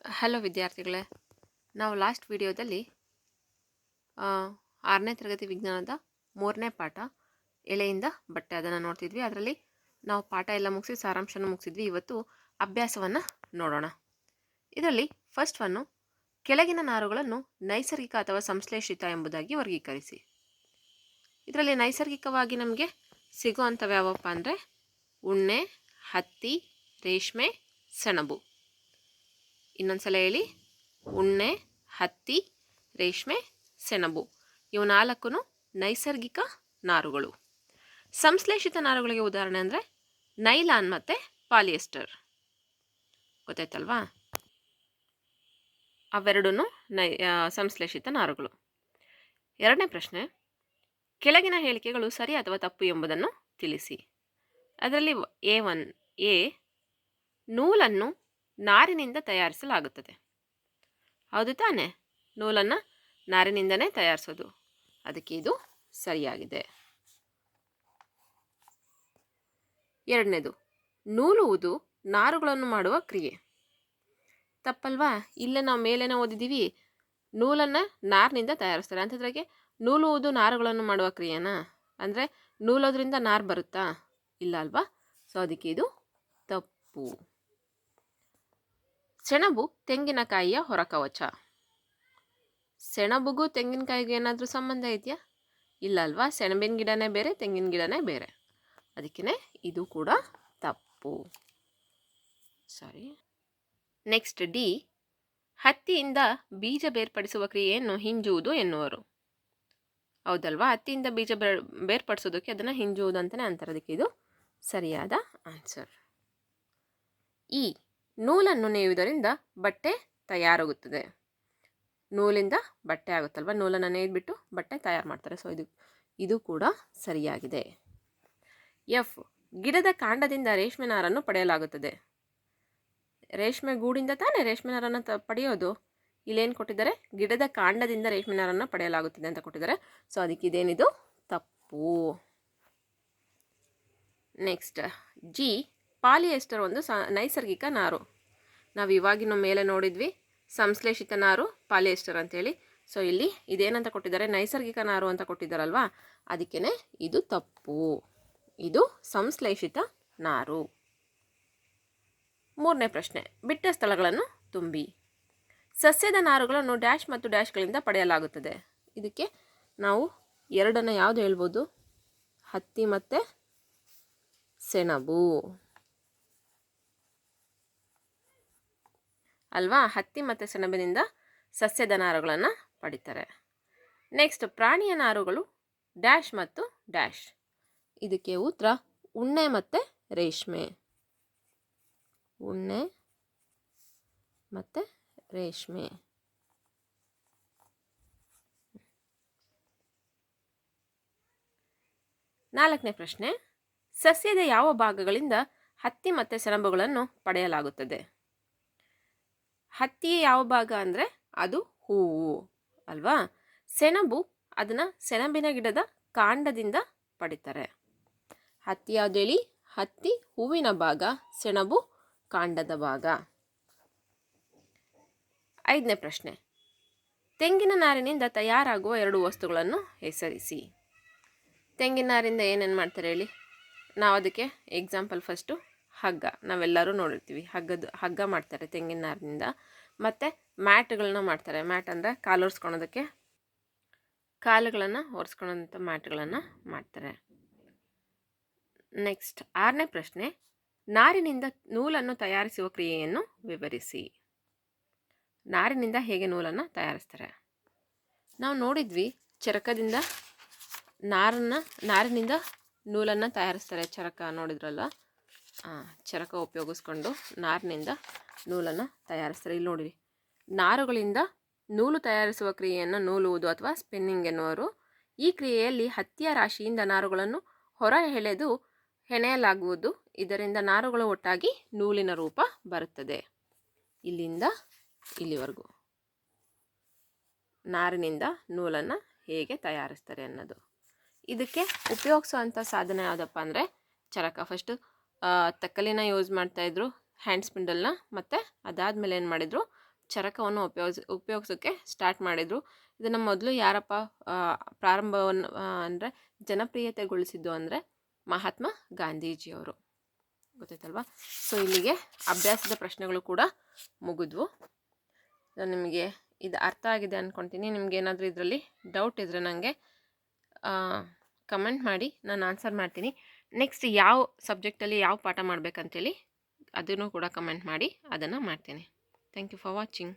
Hello ವಿದ್ಯಾರ್ಥಿಗಳೇ, ನಾವು last ವಿಡಿಯೋದಲ್ಲಿ 6ನೇ ತರಗತಿ ವಿಜ್ಞಾನದ 3ನೇ ಪಾಠ ಎಲೆಯಿಂದ ಬಟ್ಟೆ ಅದನ್ನು ನೋಡ್ತಿದ್ವಿ. ಅದರಲ್ಲಿ ನಾವು ಪಾಠ ಎಲ್ಲ ಮುಗಿಸಿ ಸಾರಾಂಶನ ಮುಗಿಸಿದ್ವಿ. ಇವತ್ತು ಅಭ್ಯಾಸವನ್ನು ನೋಡೋಣ. ಇದರಲ್ಲಿ ಫಸ್ಟ್ ಒನ್ನು, ಕೆಳಗಿನ ನಾರುಗಳನ್ನು ನೈಸರ್ಗಿಕ ಅಥವಾ ಸಂಶ್ಲೇಷಿತ ಎಂಬುದಾಗಿ ವರ್ಗೀಕರಿಸಿ. ಇದರಲ್ಲಿ ನೈಸರ್ಗಿಕವಾಗಿ ನಮಗೆ ಸಿಗುವಂಥವು ಯಾವಪ್ಪ ಅಂದರೆ ಉಣ್ಣೆ, ಹತ್ತಿ, ರೇಷ್ಮೆ, ಸೆಣಬು. ಇನ್ನೊಂದ್ಸಲ ಹೇಳಿ, ಉಣ್ಣೆ, ಹತ್ತಿ, ರೇಷ್ಮೆ, ಸೆಣಬು. ಇವು 4 ನೈಸರ್ಗಿಕ ನಾರುಗಳು. ಸಂಶ್ಲೇಷಿತ ನಾರುಗಳಿಗೆ ಉದಾಹರಣೆ ಅಂದರೆ ನೈಲಾನ್ ಮತ್ತು ಪಾಲಿಯೆಸ್ಟರ್. ಗೊತ್ತಾಯ್ತಲ್ವಾ? ಅವೆರಡೂ ಸಂಶ್ಲೇಷಿತ ನಾರುಗಳು. ಎರಡನೇ ಪ್ರಶ್ನೆ, ಕೆಳಗಿನ ಹೇಳಿಕೆಗಳು ಸರಿ ಅಥವಾ ತಪ್ಪು ಎಂಬುದನ್ನು ತಿಳಿಸಿ. ಅದರಲ್ಲಿ ಎ, ನೂಲನ್ನು ನಾರಿನಿಂದ ತಯಾರಿಸಲಾಗುತ್ತದೆ. ಹೌದು ತಾನೆ? ನೂಲನ್ನು ನಾರಿನಿಂದನೇ ತಯಾರಿಸೋದು. ಅದಕ್ಕೆ ಇದು ಸರಿಯಾಗಿದೆ. ಎರಡನೇದು, ನೂಲುವುದು ನಾರುಗಳನ್ನು ಮಾಡುವ ಕ್ರಿಯೆ. ತಪ್ಪಲ್ವಾ? ಇಲ್ಲೇ ನಾವು ಮೇಲೇನೆ ಓದಿದ್ದೀವಿ, ನೂಲನ್ನು ನಾರಿನಿಂದ ತಯಾರಿಸ್ತಾರೆ. ಅಂಥದ್ರಾಗೆ ನೂಲುವುದು ನಾರುಗಳನ್ನು ಮಾಡುವ ಕ್ರಿಯೆನಾ? ಅಂದರೆ ನೂಲೋದ್ರಿಂದ ನಾರು ಬರುತ್ತಾ? ಇಲ್ಲ ಅಲ್ವಾ? ಸೊ ಅದಕ್ಕೆ ಇದು ತಪ್ಪು. ಸೆಣಬು ತೆಂಗಿನಕಾಯಿಯ ಹೊರಕವಚ. ಸೆಣಬುಗೂ ತೆಂಗಿನಕಾಯಿಗೂ ಏನಾದರೂ ಸಂಬಂಧ ಇದೆಯಾ? ಇಲ್ಲ ಅಲ್ವಾ? ಸೆಣಬಿನ ಗಿಡನೇ ಬೇರೆ, ತೆಂಗಿನ ಗಿಡನೇ ಬೇರೆ. ಅದಕ್ಕೇ ಇದು ಕೂಡ ತಪ್ಪು. ಸಾರಿ. ನೆಕ್ಸ್ಟ್ ಡಿ, ಹತ್ತಿಯಿಂದ ಬೀಜ ಬೇರ್ಪಡಿಸುವ ಕ್ರಿಯೆಯನ್ನು ಹಿಂಜುವುದು ಎನ್ನುವರು. ಹೌದಲ್ವಾ? ಹತ್ತಿಯಿಂದ ಬೀಜ ಬೇರ್ಪಡಿಸೋದಕ್ಕೆ ಅದನ್ನು ಹಿಂಜುವುದು ಅಂತಲೇ ಅಂತಾರೆ. ಅದಕ್ಕೆ ಇದು ಸರಿಯಾದ ಆನ್ಸರ್. ಈ, ನೂಲನ್ನು ನೇಯುವುದರಿಂದ ಬಟ್ಟೆ ತಯಾರಾಗುತ್ತದೆ. ನೂಲಿಂದ ಬಟ್ಟೆ ಆಗುತ್ತಲ್ವ, ನೂಲನ್ನು ನೇಯ್ದುಬಿಟ್ಟು ಬಟ್ಟೆ ತಯಾರು ಮಾಡ್ತಾರೆ. ಸೊ ಇದು ಕೂಡ ಸರಿಯಾಗಿದೆ. ಎಫ್, ಗಿಡದ ಕಾಂಡದಿಂದ ರೇಷ್ಮೆ ನಾರನ್ನು ಪಡೆಯಲಾಗುತ್ತದೆ. ರೇಷ್ಮೆ ಗೂಡಿಂದ ತಾನೇ ರೇಷ್ಮೆ ನಾರನ್ನು ಪಡೆಯೋದು. ಇಲ್ಲೇನು ಕೊಟ್ಟಿದ್ದಾರೆ? ಗಿಡದ ಕಾಂಡದಿಂದ ರೇಷ್ಮೆ ನಾರನ್ನು ಪಡೆಯಲಾಗುತ್ತದೆ ಅಂತ ಕೊಟ್ಟಿದ್ದಾರೆ. ಸೊ ಅದಕ್ಕೆ ಇದೇನಿದು ತಪ್ಪು. ನೆಕ್ಸ್ಟ್ ಜಿ, ಪಾಲಿಯೆಸ್ಟರ್ ಒಂದು ನೈಸರ್ಗಿಕ ನಾರು. ನಾವು ಇವಾಗಿನ ಮೇಲೆ ನೋಡಿದ್ವಿ ಸಂಶ್ಲೇಷಿತ ನಾರು, ಪಾಲಿಯೆಸ್ಟರ್ ಅಂತೇಳಿ. ಸೊ ಇಲ್ಲಿ ಇದೇನಂತ ಕೊಟ್ಟಿದ್ದಾರೆ? ನೈಸರ್ಗಿಕ ನಾರು ಅಂತ ಕೊಟ್ಟಿದ್ದಾರಲ್ವಾ? ಅದಕ್ಕೇ ಇದು ತಪ್ಪು. ಇದು ಸಂಶ್ಲೇಷಿತ ನಾರು. ಮೂರನೇ ಪ್ರಶ್ನೆ, ಬಿಟ್ಟ ಸ್ಥಳಗಳನ್ನು ತುಂಬಿ. ಸಸ್ಯದ ನಾರುಗಳನ್ನು ಡ್ಯಾಶ್ ಮತ್ತು ಡ್ಯಾಶ್ಗಳಿಂದ ಪಡೆಯಲಾಗುತ್ತದೆ. ಇದಕ್ಕೆ ನಾವು ಎರಡನ್ನು ಯಾವುದು ಹೇಳ್ಬೋದು? ಹತ್ತಿ ಮತ್ತು ಸೆಣಬು ಅಲ್ವಾ? ಹತ್ತಿ ಮತ್ತು ಸೆಣಬಿನಿಂದ ಸಸ್ಯದ ನಾರುಗಳನ್ನು ಪಡಿತಾರೆ. ನೆಕ್ಸ್ಟ್, ಪ್ರಾಣಿಯ ನಾರುಗಳು ಡ್ಯಾಶ್ ಮತ್ತು ಡ್ಯಾಶ್. ಇದಕ್ಕೆ ಉತ್ತರ ಉಣ್ಣೆ ಮತ್ತು ರೇಷ್ಮೆ. ಉಣ್ಣೆ ಮತ್ತು ರೇಷ್ಮೆ. ನಾಲ್ಕನೇ ಪ್ರಶ್ನೆ, ಸಸ್ಯದ ಯಾವ ಭಾಗಗಳಿಂದ ಹತ್ತಿ ಮತ್ತು ಸೆಣಬುಗಳನ್ನು ಪಡೆಯಲಾಗುತ್ತದೆ? ಹತ್ತಿಯ ಯಾವ ಭಾಗ ಅಂದರೆ ಅದು ಹೂವು ಅಲ್ವಾ? ಸೆಣಬು ಅದನ್ನು ಸೆಣಬಿನ ಗಿಡದ ಕಾಂಡದಿಂದ ಪಡಿತಾರೆ. ಹತ್ತಿ ಯಾವುದು ಹೇಳಿ? ಹತ್ತಿ ಹೂವಿನ ಭಾಗ, ಸೆಣಬು ಕಾಂಡದ ಭಾಗ. ಐದನೇ ಪ್ರಶ್ನೆ, ತೆಂಗಿನ ನಾರಿನಿಂದ ತಯಾರಾಗುವ 2 ವಸ್ತುಗಳನ್ನು ಹೆಸರಿಸಿ. ತೆಂಗಿನ ನಾರಿಂದ ಏನೇನು ಮಾಡ್ತಾರೆ ಹೇಳಿ? ನಾವು ಅದಕ್ಕೆ ಎಕ್ಸಾಂಪಲ್ ಫಸ್ಟು ಹಗ್ಗ. ನಾವೆಲ್ಲರೂ ನೋಡಿರ್ತೀವಿ, ಹಗ್ಗ ಮಾಡ್ತಾರೆ ತೆಂಗಿನ ನಾರಿನಿಂದ. ಮತ್ತು ಮ್ಯಾಟ್ಗಳನ್ನ ಮಾಡ್ತಾರೆ. ಮ್ಯಾಟ್ ಅಂದರೆ ಕಾಲುಗಳನ್ನು ಒರೆಸ್ಕೊಳ್ಳೋಂಥ ಮ್ಯಾಟ್ಗಳನ್ನು ಮಾಡ್ತಾರೆ. ನೆಕ್ಸ್ಟ್ 6ನೇ ಪ್ರಶ್ನೆ, ನಾರಿನಿಂದ ನೂಲನ್ನು ತಯಾರಿಸುವ ಕ್ರಿಯೆಯನ್ನು ವಿವರಿಸಿ. ನಾರಿನಿಂದ ಹೇಗೆ ನೂಲನ್ನು ತಯಾರಿಸ್ತಾರೆ? ನಾವು ನೋಡಿದ್ವಿ, ಚರಕದಿಂದ ನಾರಿನಿಂದ ನೂಲನ್ನು ತಯಾರಿಸ್ತಾರೆ. ಚರಕ ನೋಡಿದ್ರಲ್ಲ, ಚರಕ ಉಪಯೋಗಿಸ್ಕೊಂಡು ನಾರಿನಿಂದ ನೂಲನ್ನು ತಯಾರಿಸ್ತಾರೆ. ಇಲ್ಲಿ ನೋಡಿರಿ, ನಾರುಗಳಿಂದ ನೂಲು ತಯಾರಿಸುವ ಕ್ರಿಯೆಯನ್ನು ನೂಲುವುದು ಅಥವಾ ಸ್ಪಿನ್ನಿಂಗ್ ಎನ್ನುವರು. ಈ ಕ್ರಿಯೆಯಲ್ಲಿ ಹತ್ತಿಯ ರಾಶಿಯಿಂದ ನಾರುಗಳನ್ನು ಹೊರ ಎಳೆದು ಹೆಣೆಯಲಾಗುವುದು. ಇದರಿಂದ ನಾರುಗಳು ಒಟ್ಟಾಗಿ ನೂಲಿನ ರೂಪ ಬರುತ್ತದೆ. ಇಲ್ಲಿಂದ ಇಲ್ಲಿವರೆಗೂ ನಾರಿನಿಂದ ನೂಲನ್ನು ಹೇಗೆ ತಯಾರಿಸ್ತಾರೆ ಅನ್ನೋದು. ಇದಕ್ಕೆ ಉಪಯೋಗಿಸುವಂಥ ಸಾಧನ ಯಾವುದಪ್ಪ ಅಂದರೆ ಚರಕ. ಫಸ್ಟು ತಕ್ಕಲಿನ ಯೂಸ್ ಮಾಡ್ತಾಯಿದ್ರು, ಹ್ಯಾಂಡ್ ಸ್ಪಿಂಡಲ್ನ. ಮತ್ತು ಅದಾದಮೇಲೆ ಏನು ಮಾಡಿದರು? ಚರಕವನ್ನು ಉಪಯೋಗಿಸೋಕ್ಕೆ ಸ್ಟಾರ್ಟ್ ಮಾಡಿದರು. ಇದನ್ನು ಮೊದಲು ಯಾರಪ್ಪ ಪ್ರಾರಂಭವನ್ನು ಅಂದರೆ ಜನಪ್ರಿಯತೆಗೊಳಿಸಿದ್ದು ಅಂದರೆ ಮಹಾತ್ಮ ಗಾಂಧೀಜಿಯವರು. ಗೊತ್ತಾಯ್ತಲ್ವಾ? ಸೊ ಇಲ್ಲಿಗೆ ಅಭ್ಯಾಸದ ಪ್ರಶ್ನೆಗಳು ಕೂಡ ಮುಗಿದ್ವು. ನಿಮಗೆ ಇದು ಅರ್ಥ ಆಗಿದೆ ಅಂದ್ಕೊಳ್ತೀನಿ. ನಿಮ್ಗೆ ಏನಾದರೂ ಇದರಲ್ಲಿ ಡೌಟ್ ಇದ್ದರೆ ನನಗೆ ಕಮೆಂಟ್ ಮಾಡಿ, ನಾನು ಆನ್ಸರ್ ಮಾಡ್ತೀನಿ. ನೆಕ್ಸ್ಟ್ ಯಾವ ಸಬ್ಜೆಕ್ಟಲ್ಲಿ ಯಾವ ಪಾಠ ಮಾಡಬೇಕಂತೇಳಿ ಅದನ್ನು ಕೂಡ ಕಮೆಂಟ್ ಮಾಡಿ, ಅದನ್ನು ಮಾಡ್ತೀನಿ. Thank you for watching.